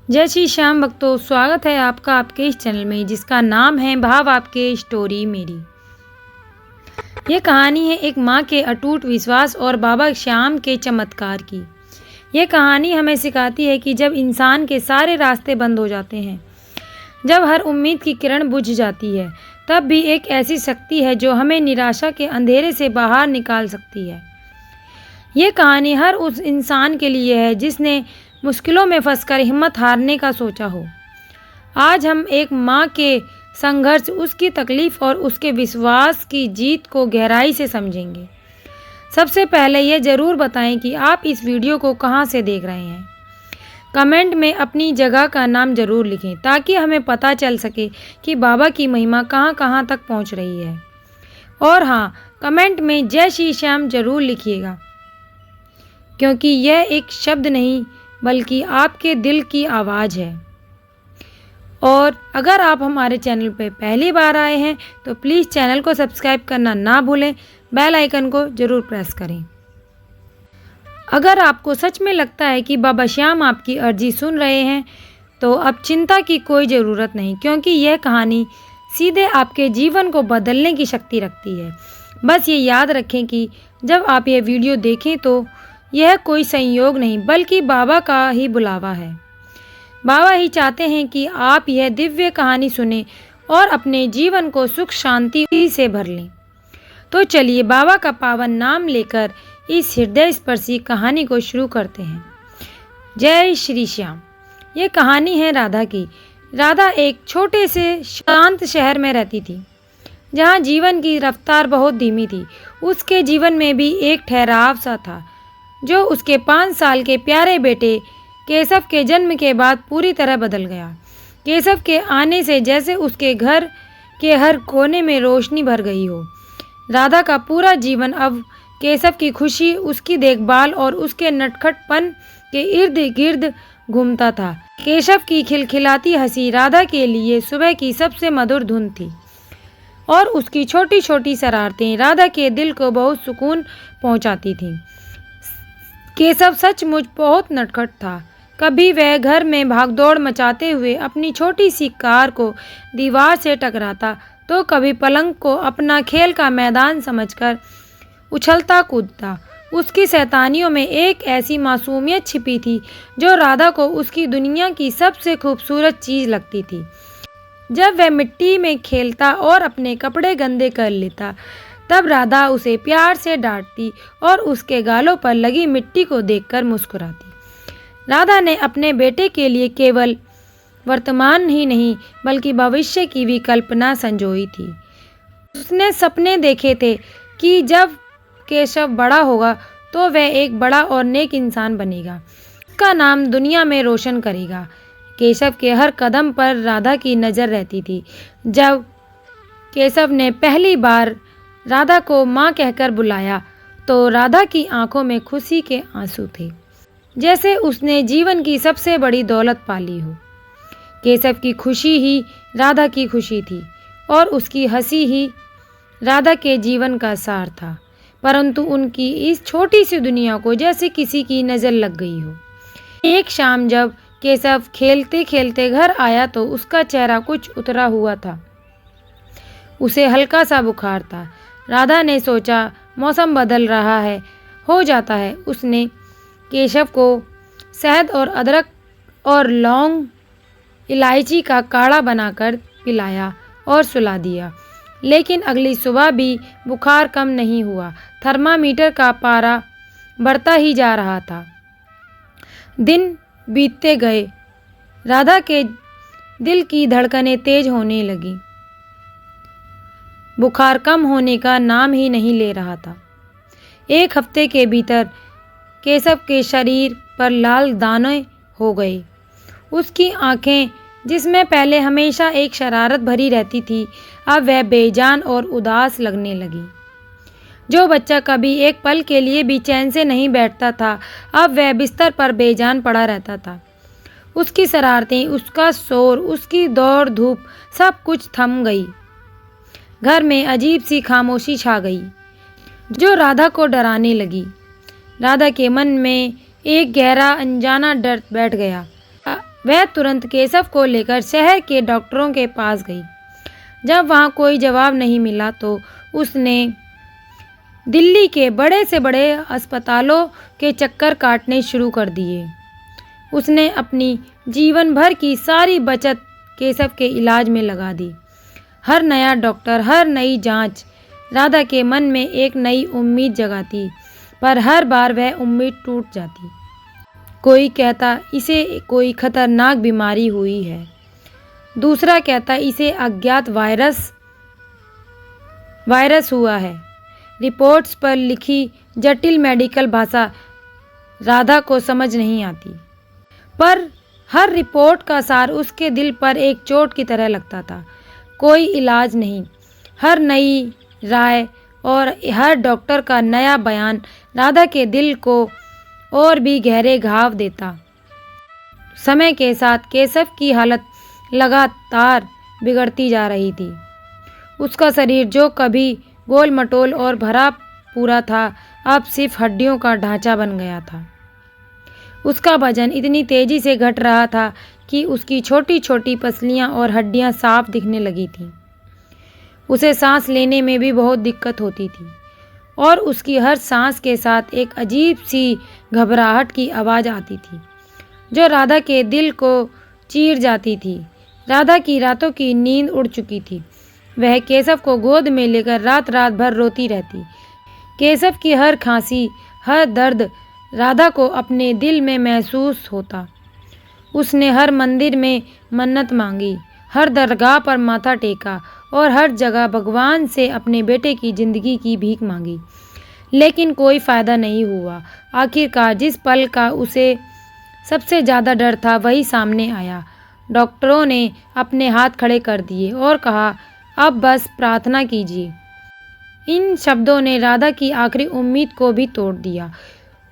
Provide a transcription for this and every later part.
जय श्री श्याम भक्तों, स्वागत है आपका आपके इस चैनल में जिसका नाम है भाव आपके स्टोरी मेरी। ये कहानी है एक माँ के अटूट विश्वास और बाबा श्याम के चमत्कार की। ये कहानी हमें सिखाती है कि जब इंसान के सारे रास्ते बंद हो जाते हैं, जब हर उम्मीद की किरण बुझ जाती है, तब भी एक ऐसी शक्ति है जो हमें निराशा के अंधेरे से बाहर निकाल सकती है। ये कहानी हर उस इंसान के लिए है जिसने मुश्किलों में फंसकर हिम्मत हारने का सोचा हो। आज हम एक माँ के संघर्ष, उसकी तकलीफ और उसके विश्वास की जीत को गहराई से समझेंगे। सबसे पहले ये ज़रूर बताएं कि आप इस वीडियो को कहाँ से देख रहे हैं। कमेंट में अपनी जगह का नाम ज़रूर लिखें ताकि हमें पता चल सके कि बाबा की महिमा कहाँ कहाँ तक पहुँच रही है। और हाँ, कमेंट में जय श्री श्याम ज़रूर लिखिएगा, क्योंकि यह एक शब्द नहीं बल्कि आपके दिल की आवाज़ है। और अगर आप हमारे चैनल पर पहली बार आए हैं तो प्लीज़ चैनल को सब्सक्राइब करना ना भूलें, बेल आइकन को ज़रूर प्रेस करें। अगर आपको सच में लगता है कि बाबा श्याम आपकी अर्जी सुन रहे हैं तो अब चिंता की कोई ज़रूरत नहीं, क्योंकि यह कहानी सीधे आपके जीवन को बदलने की शक्ति रखती है। बस ये याद रखें कि जब आप ये वीडियो देखें तो यह कोई संयोग नहीं बल्कि बाबा का ही बुलावा है। बाबा ही चाहते हैं कि आप यह दिव्य कहानी सुने और अपने जीवन को सुख शांति से भर लें। तो चलिए बाबा का पावन नाम लेकर इस हृदय स्पर्शी कहानी को शुरू करते हैं। जय श्री श्याम। ये कहानी है राधा की। राधा एक छोटे से शांत शहर में रहती थी, जहाँ जीवन की रफ्तार बहुत धीमी थी। उसके जीवन में भी एक ठहराव सा था जो उसके 5 साल के प्यारे बेटे केशव के जन्म के बाद पूरी तरह बदल गया। केशव के आने से जैसे उसके घर के हर कोने में रोशनी भर गई हो। राधा का पूरा जीवन अब केशव की खुशी, उसकी देखभाल और उसके नटखटपन के इर्द गिर्द घूमता था। केशव की खिलखिलाती हंसी राधा के लिए सुबह की सबसे मधुर धुन थी और उसकी छोटी छोटी शरारतें राधा के दिल को बहुत सुकून पहुंचाती थीं। केशव सचमुच बहुत नटखट था। कभी वह घर में भागदौड़ मचाते हुए अपनी छोटी सी कार को दीवार से टकराता तो कभी पलंग को अपना खेल का मैदान समझकर उछलता कूदता। उसकी शैतानियों में एक ऐसी मासूमियत छिपी थी जो राधा को उसकी दुनिया की सबसे खूबसूरत चीज़ लगती थी। जब वह मिट्टी में खेलता और अपने कपड़े गंदे कर लेता तब राधा उसे प्यार से डांटती और उसके गालों पर लगी मिट्टी को देखकर मुस्कुराती। राधा ने अपने बेटे के लिए केवल वर्तमान ही नहीं बल्कि भविष्य की भी कल्पना संजोई थी। उसने सपने देखे थे कि जब केशव बड़ा होगा तो वह एक बड़ा और नेक इंसान बनेगा, उसका नाम दुनिया में रोशन करेगा। केशव के हर कदम पर राधा की नज़र रहती थी। जब केशव ने पहली बार राधा को माँ कहकर बुलाया तो राधा की आंखों में खुशी के आंसू थे, जैसे उसने जीवन की सबसे बड़ी दौलत पाली हो। केशव की खुशी ही राधा की खुशी थी और उसकी हंसी ही राधा के जीवन का सार था। परंतु उनकी इस छोटी सी दुनिया को जैसे किसी की नज़र लग गई हो। एक शाम जब केशव खेलते खेलते घर आया तो उसका चेहरा कुछ उतरा हुआ था। उसे हल्का सा बुखार था। राधा ने सोचा मौसम बदल रहा है, हो जाता है। उसने केशव को शहद और अदरक और लौंग इलायची का काढ़ा बनाकर पिलाया और सुला दिया। लेकिन अगली सुबह भी बुखार कम नहीं हुआ। थर्मामीटर का पारा बढ़ता ही जा रहा था। दिन बीतते गए। राधा के दिल की धड़कनें तेज होने लगी। बुखार कम होने का नाम ही नहीं ले रहा था। 1 हफ्ते के भीतर केशव के शरीर पर लाल दाने हो गए। उसकी आंखें, जिसमें पहले हमेशा एक शरारत भरी रहती थी, अब वह बेजान और उदास लगने लगी। जो बच्चा कभी एक पल के लिए भी चैन से नहीं बैठता था, अब वह बिस्तर पर बेजान पड़ा रहता था। उसकी शरारतें, उसका शोर, उसकी दौड़ धूप सब कुछ थम गई। घर में अजीब सी खामोशी छा गई जो राधा को डराने लगी। राधा के मन में एक गहरा अनजाना डर बैठ गया। वह तुरंत केशव को लेकर शहर के डॉक्टरों के पास गई। जब वहाँ कोई जवाब नहीं मिला तो उसने दिल्ली के बड़े से बड़े अस्पतालों के चक्कर काटने शुरू कर दिए। उसने अपनी जीवन भर की सारी बचत केशव के इलाज में लगा दी। हर नया डॉक्टर, हर नई जांच राधा के मन में एक नई उम्मीद जगाती, पर हर बार वह उम्मीद टूट जाती। कोई कहता इसे कोई खतरनाक बीमारी हुई है, दूसरा कहता इसे अज्ञात वायरस हुआ है। रिपोर्ट्स पर लिखी जटिल मेडिकल भाषा राधा को समझ नहीं आती, पर हर रिपोर्ट का सार उसके दिल पर एक चोट की तरह लगता था। कोई इलाज नहीं, हर नई राय और हर डॉक्टर का नया बयान राधा के दिल को और भी गहरे घाव देता। समय के साथ केशव की हालत लगातार बिगड़ती जा रही थी। उसका शरीर जो कभी गोल मटोल और भरा पूरा था, अब सिर्फ हड्डियों का ढांचा बन गया था। उसका वजन इतनी तेजी से घट रहा था कि उसकी छोटी छोटी पसलियां और हड्डियां साफ दिखने लगी थीं। उसे सांस लेने में भी बहुत दिक्कत होती थी और उसकी हर सांस के साथ एक अजीब सी घबराहट की आवाज़ आती थी जो राधा के दिल को चीर जाती थी। राधा की रातों की नींद उड़ चुकी थी। वह केशव को गोद में लेकर रात रात भर रोती रहती। केशव की हर खांसी, हर दर्द राधा को अपने दिल में महसूस होता। उसने हर मंदिर में मन्नत मांगी, हर दरगाह पर माथा टेका और हर जगह भगवान से अपने बेटे की जिंदगी की भीख मांगी, लेकिन कोई फ़ायदा नहीं हुआ। आखिरकार जिस पल का उसे सबसे ज़्यादा डर था वही सामने आया। डॉक्टरों ने अपने हाथ खड़े कर दिए और कहा, अब बस प्रार्थना कीजिए। इन शब्दों ने राधा की आखिरी उम्मीद को भी तोड़ दिया।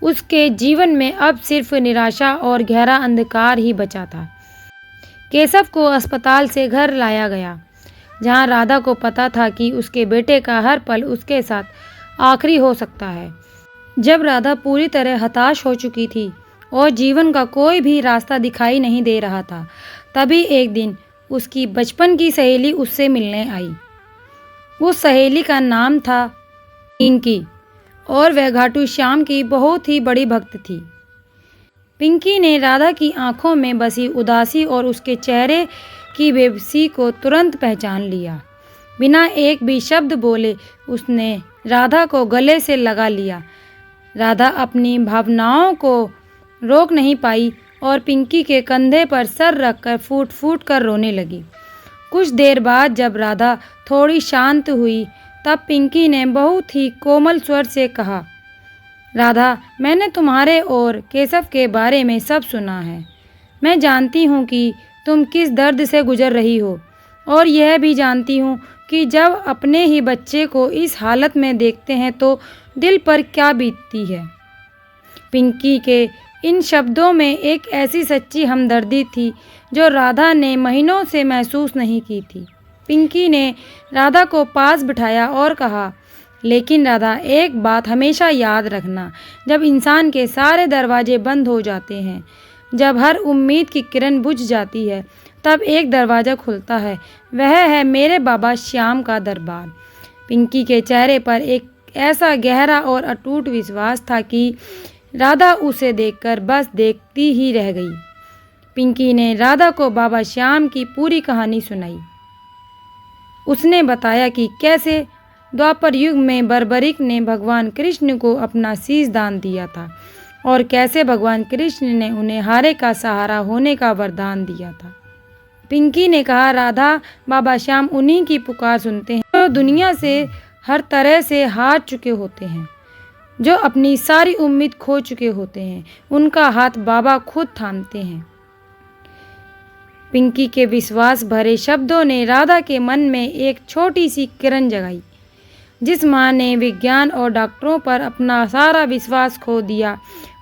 उसके जीवन में अब सिर्फ निराशा और गहरा अंधकार ही बचा था। केशव को अस्पताल से घर लाया गया, जहां राधा को पता था कि उसके बेटे का हर पल उसके साथ आखिरी हो सकता है। जब राधा पूरी तरह हताश हो चुकी थी और जीवन का कोई भी रास्ता दिखाई नहीं दे रहा था, तभी एक दिन उसकी बचपन की सहेली उससे मिलने आई। उस सहेली का नाम था पिंकी और वह घाटू श्याम की बहुत ही बड़ी भक्त थी। पिंकी ने राधा की आंखों में बसी उदासी और उसके चेहरे की बेबसी को तुरंत पहचान लिया। बिना एक भी शब्द बोले उसने राधा को गले से लगा लिया। राधा अपनी भावनाओं को रोक नहीं पाई और पिंकी के कंधे पर सर रखकर फूट फूट कर रोने लगी। कुछ देर बाद जब राधा थोड़ी शांत हुई, तब पिंकी ने बहुत ही कोमल स्वर से कहा, राधा, मैंने तुम्हारे और केशव के बारे में सब सुना है। मैं जानती हूँ कि तुम किस दर्द से गुजर रही हो और यह भी जानती हूँ कि जब अपने ही बच्चे को इस हालत में देखते हैं तो दिल पर क्या बीतती है। पिंकी के इन शब्दों में एक ऐसी सच्ची हमदर्दी थी जो राधा ने महीनों से महसूस नहीं की थी। पिंकी ने राधा को पास बिठाया और कहा, लेकिन राधा, एक बात हमेशा याद रखना, जब इंसान के सारे दरवाजे बंद हो जाते हैं, जब हर उम्मीद की किरण बुझ जाती है, तब एक दरवाज़ा खुलता है। वह है मेरे बाबा श्याम का दरबार। पिंकी के चेहरे पर एक ऐसा गहरा और अटूट विश्वास था कि राधा उसे देखकर बस देखती ही रह गई। पिंकी ने राधा को बाबा श्याम की पूरी कहानी सुनाई। उसने बताया कि कैसे द्वापर युग में बर्बरिक ने भगवान कृष्ण को अपना शीश दान दिया था और कैसे भगवान कृष्ण ने उन्हें हारे का सहारा होने का वरदान दिया था। पिंकी ने कहा, राधा, बाबा श्याम उन्हीं की पुकार सुनते हैं जो दुनिया से हर तरह से हार चुके होते हैं, जो अपनी सारी उम्मीद खो चुके होते हैं। उनका हाथ बाबा खुद थामते हैं। पिंकी के विश्वास भरे शब्दों ने राधा के मन में एक छोटी सी किरण जगाई। जिस माँ ने विज्ञान और डॉक्टरों पर अपना सारा विश्वास खो दिया,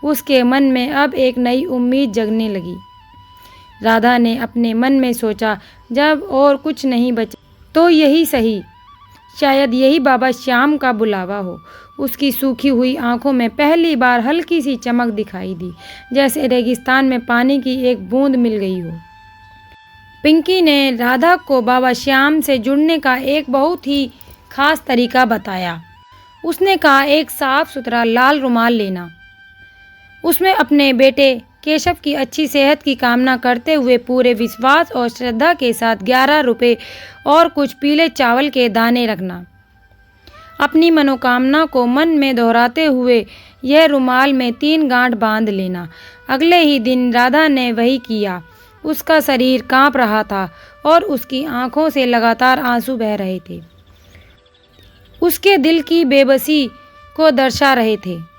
उसके मन में अब एक नई उम्मीद जगने लगी। राधा ने अपने मन में सोचा, जब और कुछ नहीं बचा तो यही सही, शायद यही बाबा श्याम का बुलावा हो। उसकी सूखी हुई आंखों में पहली बार हल्की सी चमक दिखाई दी, जैसे रेगिस्तान में पानी की एक बूंद मिल गई हो। पिंकी ने राधा को बाबा श्याम से जुड़ने का एक बहुत ही खास तरीका बताया। उसने कहा, एक साफ सुथरा लाल रुमाल लेना। उसमें अपने बेटे केशव की अच्छी सेहत की कामना करते हुए पूरे विश्वास और श्रद्धा के साथ 11 रुपए और कुछ पीले चावल के दाने रखना। अपनी मनोकामना को मन में दोहराते हुए यह रुमाल में 3 गांठ बांध लेना। अगले ही दिन राधा ने वही किया। उसका शरीर कांप रहा था और उसकी आंखों से लगातार आंसू बह रहे थे। उसके दिल की बेबसी को दर्शा रहे थे,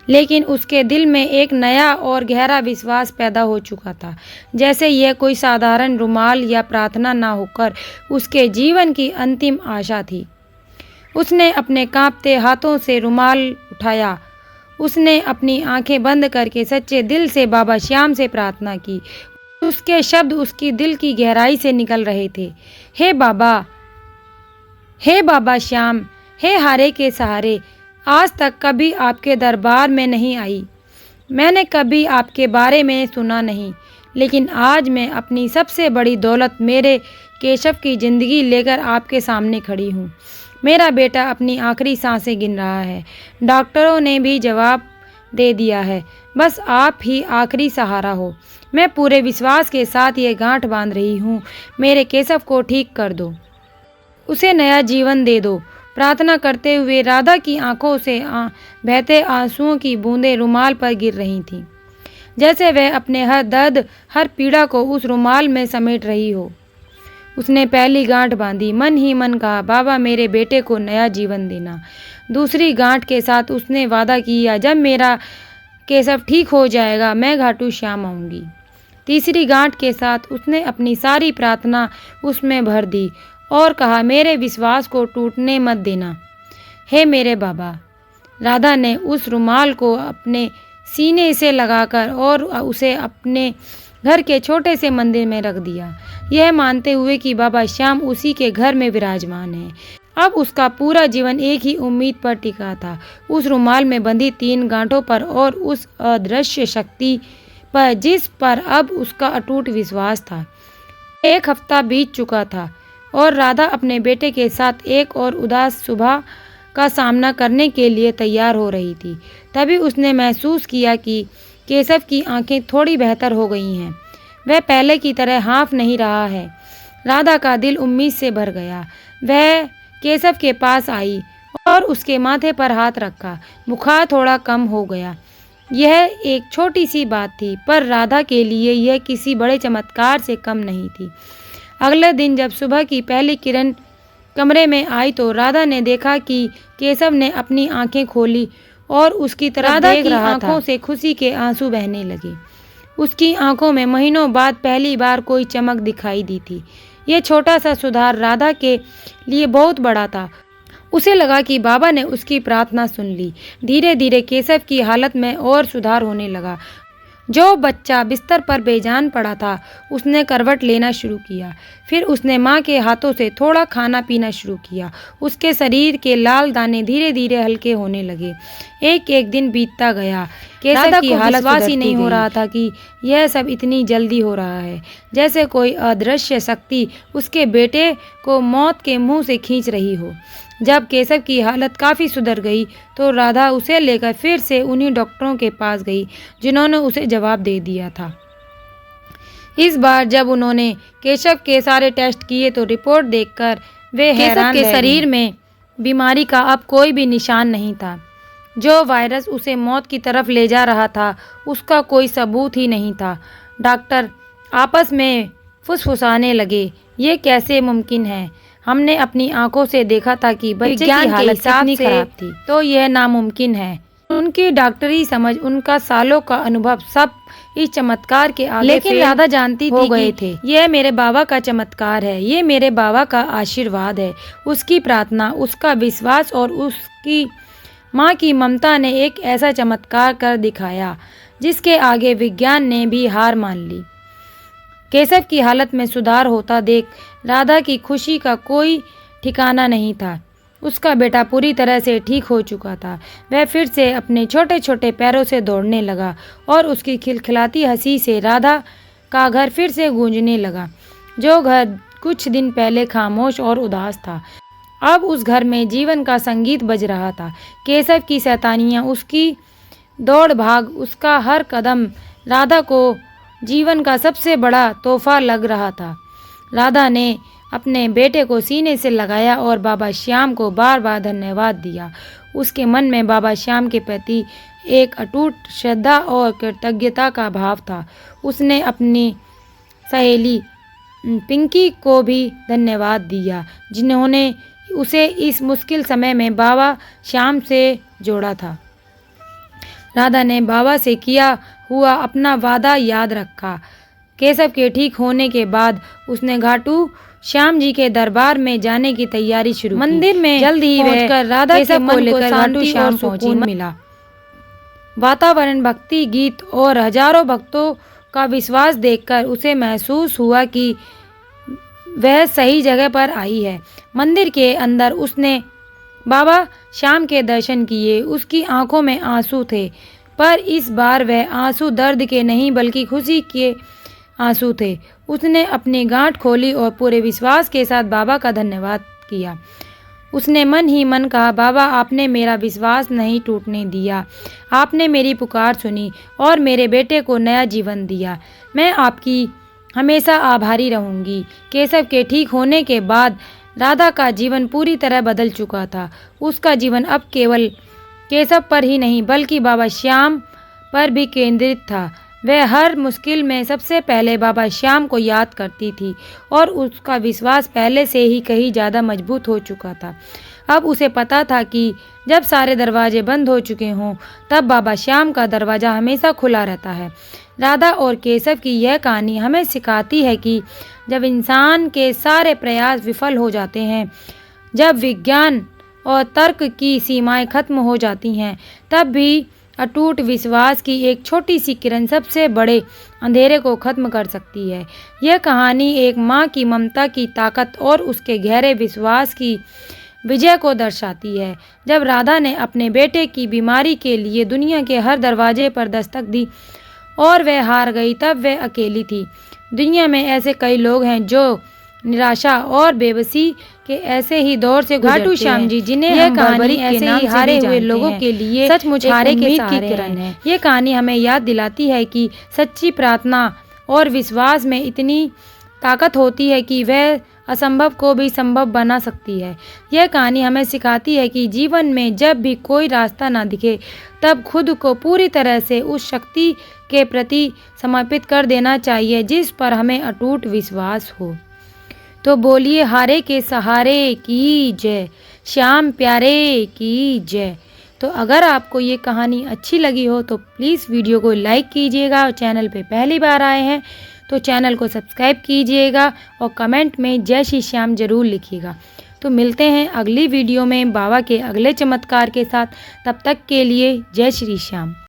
लेकिन उसके दिल में एक नया और गहरा विश्वास पैदा हो चुका था, जैसे यह कोई साधारण रुमाल या प्रार्थना ना होकर उसके जीवन की अंतिम आशा थी। उसने अपने कांपते हाथों से रुमाल उठाया। उसने अपनी आंखें बंद करके सच्चे दिल से बाबा श्याम से प्रार्थना की। उसके शब्द उसकी दिल की गहराई से निकल रहे थे। हे बाबा श्याम, हे हारे के सहारे, आज तक कभी आपके दरबार में नहीं आई। मैंने कभी आपके बारे में सुना नहीं, लेकिन आज मैं अपनी सबसे बड़ी दौलत मेरे केशव की ज़िंदगी लेकर आपके सामने खड़ी हूँ। मेरा बेटा अपनी आखिरी सांसें गिन रहा है। डॉक्टरों ने भी जवाब दे दिया है। बस आप ही आखिरी सहारा हो। मैं पूरे विश्वास के साथ ये गांठ बांध रही हूँ। मेरे केशव को ठीक कर दो, उसे नया जीवन दे दो। प्रार्थना करते हुए राधा की आंखों से बहते आंसुओं की बूंदें रुमाल पर गिर रही थीं, जैसे वह अपने हर दर्द, हर पीड़ा को उस रुमाल में समेट रही हो। उसने पहली गांठ बांधी, मन ही मन कहा, बाबा मेरे बेटे को नया जीवन देना। दूसरी गांठ के साथ उसने वादा किया, जब मेरा केशव ठीक हो जाएगा मैं घाटू श्याम आऊँगी। तीसरी गांठ के साथ उसने अपनी सारी प्रार्थना उसमें भर दी और कहा, मेरे विश्वास को टूटने मत देना। हे मेरे बाबा। राधा ने उस रुमाल को अपने सीने से लगाकर और उसे अपने घर के छोटे से मंदिर में रख दिया, यह मानते हुए कि बाबा श्याम उसी के घर में विराजमान है। अब उसका पूरा जीवन एक ही उम्मीद पर टिका था, उस रुमाल में बंधी 3 गांठों पर और उस अदृश्य शक्ति पर जिस पर अब उसका अटूट विश्वास था। 1 हफ्ता बीत चुका था और राधा अपने बेटे के साथ एक और उदास सुबह का सामना करने के लिए तैयार हो रही थी। तभी उसने महसूस किया कि केशव की आंखें थोड़ी बेहतर हो गई हैं। वह पहले की तरह हाँफ नहीं रहा है। राधा का दिल उम्मीद से भर गया। वह केशव के पास आई और उसके माथे पर हाथ रखा। बुखार थोड़ा कम हो गया। यह एक छोटी सी बात थी, पर राधा के लिए यह किसी बड़े चमत्कार से कम नहीं थी। अगले दिन जब सुबह की पहली किरण कमरे में आई तो राधा ने देखा कि केशव ने अपनी आंखें खोली और उसकी तरफ देख रहा था। आंखों से खुशी के आंसू बहने लगे। उसकी आंखों में महीनों बाद पहली बार कोई चमक दिखाई दी थी। यह छोटा सा सुधार राधा के लिए बहुत बड़ा था। उसे लगा कि बाबा ने उसकी प्रार्थना सुन ली। धीरे धीरे केशव की हालत में और सुधार होने लगा। जो बच्चा बिस्तर पर बेजान पड़ा था उसने करवट लेना शुरू किया। फिर उसने माँ के हाथों से थोड़ा खाना पीना शुरू किया। उसके शरीर के लाल दाने धीरे धीरे हल्के होने लगे। एक एक दिन बीतता गया। केशव की हालत विश्वास ही नहीं हो रहा था कि यह सब इतनी जल्दी हो रहा है, जैसे कोई अदृश्य शक्ति उसके बेटे को मौत के मुंह से खींच रही हो। जब केशव की हालत काफ़ी सुधर गई तो राधा उसे लेकर फिर से उन्हीं डॉक्टरों के पास गई जिन्होंने उसे जवाब दे दिया था। इस बार जब उन्होंने केशव के सारे टेस्ट किए तो रिपोर्ट देखकर वे हैरान रह गए। केशव के शरीर में बीमारी का अब कोई भी निशान नहीं था। जो वायरस उसे मौत की तरफ ले जा रहा था उसका कोई सबूत ही नहीं था। डॉक्टर आपस में फुसफुसाने लगे, ये कैसे मुमकिन है? हमने अपनी आंखों से देखा था कि बच्चे की हालत इतनी खराब थी, तो यह नामुमकिन है। उनकी डॉक्टरी समझ, उनका सालों का अनुभव सब इस चमत्कार के आगे लेकिन राधा जानती थी कि यह मेरे बाबा का चमत्कार है, ये मेरे बाबा का आशीर्वाद है। उसकी प्रार्थना, उसका विश्वास और उसकी माँ की ममता ने एक ऐसा चमत्कार कर दिखाया जिसके आगे विज्ञान ने भी हार मान ली। केशव की हालत में सुधार होता देख राधा की खुशी का कोई ठिकाना नहीं था। उसका बेटा पूरी तरह से ठीक हो चुका था। वह फिर से अपने छोटे छोटे पैरों से दौड़ने लगा और उसकी खिलखिलाती हंसी से राधा का घर फिर से गूंजने लगा। जो घर कुछ दिन पहले खामोश और उदास था, अब उस घर में जीवन का संगीत बज रहा था। केशव की शैतानियाँ, उसकी दौड़ भाग, उसका हर कदम राधा को जीवन का सबसे बड़ा तोहफा लग रहा था। राधा ने अपने बेटे को सीने से लगाया और बाबा श्याम को बार बार धन्यवाद दिया। उसके मन में बाबा श्याम के प्रति एक अटूट श्रद्धा और कृतज्ञता का भाव था। उसने अपनी सहेली पिंकी को भी धन्यवाद दिया, जिन्होंने उसे इस मुश्किल समय में बाबा श्याम से जोड़ा था। राधा ने बाबा से किया हुआ अपना वादा याद रखा। केशव के ठीक होने के बाद उसने घाटू श्याम जी के दरबार में जाने की तैयारी शुरू की। मंदिर में जल्द ही पहुंचकर राधा के मन को घाटू श्याम पहुंची मिला। वातावरण, भक्ति गीत और हजारों भक्तों का विश्वास देखकर उसे महसूस हुआ कि वह सही जगह पर आई है। मंदिर के अंदर उसने बाबा श्याम के दर्शन किए। उसकी आंखों में आंसू थे, पर इस बार वह आंसू दर्द के नहीं बल्कि खुशी के आंसू थे। उसने अपनी गांठ खोली और पूरे विश्वास के साथ बाबा का धन्यवाद किया। उसने मन ही मन कहा, बाबा आपने मेरा विश्वास नहीं टूटने दिया, आपने मेरी पुकार सुनी और मेरे बेटे को नया जीवन दिया। मैं आपकी हमेशा आभारी रहूंगी। केशव के ठीक होने के बाद राधा का जीवन पूरी तरह बदल चुका था। उसका जीवन अब केवल केशव पर ही नहीं बल्कि बाबा श्याम पर भी केंद्रित था। वह हर मुश्किल में सबसे पहले बाबा श्याम को याद करती थी और उसका विश्वास पहले से ही कहीं ज़्यादा मजबूत हो चुका था। अब उसे पता था कि जब सारे दरवाजे बंद हो चुके हों, तब बाबा श्याम का दरवाज़ा हमेशा खुला रहता है। राधा और केशव की यह कहानी हमें सिखाती है कि जब इंसान के सारे प्रयास विफल हो जाते हैं, जब विज्ञान और तर्क की सीमाएं खत्म हो जाती हैं, तब भी अटूट विश्वास की एक छोटी सी किरण सबसे बड़े अंधेरे को खत्म कर सकती है। यह कहानी एक माँ की ममता की ताकत और उसके गहरे विश्वास की विजय को दर्शाती है। जब राधा ने अपने बेटे की बीमारी के लिए दुनिया के हर दरवाजे पर दस्तक दी और वह हार गई, तब वह अकेली थी। दुनिया में ऐसे कई लोग हैं जो निराशा और बेबसी के ऐसे ही दौर से घाटू श्याम जी, जिन्हें यह कहानी ऐसे ही हारे हुए लोगों के लिए सचमुच हारे के सहारे है। ये कहानी हमें याद दिलाती है कि सच्ची प्रार्थना और विश्वास में इतनी ताकत होती है कि वह असंभव को भी संभव बना सकती है। यह कहानी हमें सिखाती है कि जीवन में जब भी कोई रास्ता ना दिखे, तब खुद को पूरी तरह से उस शक्ति के प्रति समर्पित कर देना चाहिए जिस पर हमें अटूट विश्वास हो। तो बोलिए हारे के सहारे की जय, श्याम प्यारे की जय। तो अगर आपको ये कहानी अच्छी लगी हो तो प्लीज़ वीडियो को लाइक कीजिएगा और चैनल पे पहली बार आए हैं तो चैनल को सब्सक्राइब कीजिएगा और कमेंट में जय श्री श्याम ज़रूर लिखिएगा। तो मिलते हैं अगली वीडियो में बाबा के अगले चमत्कार के साथ। तब तक के लिए जय श्री श्याम।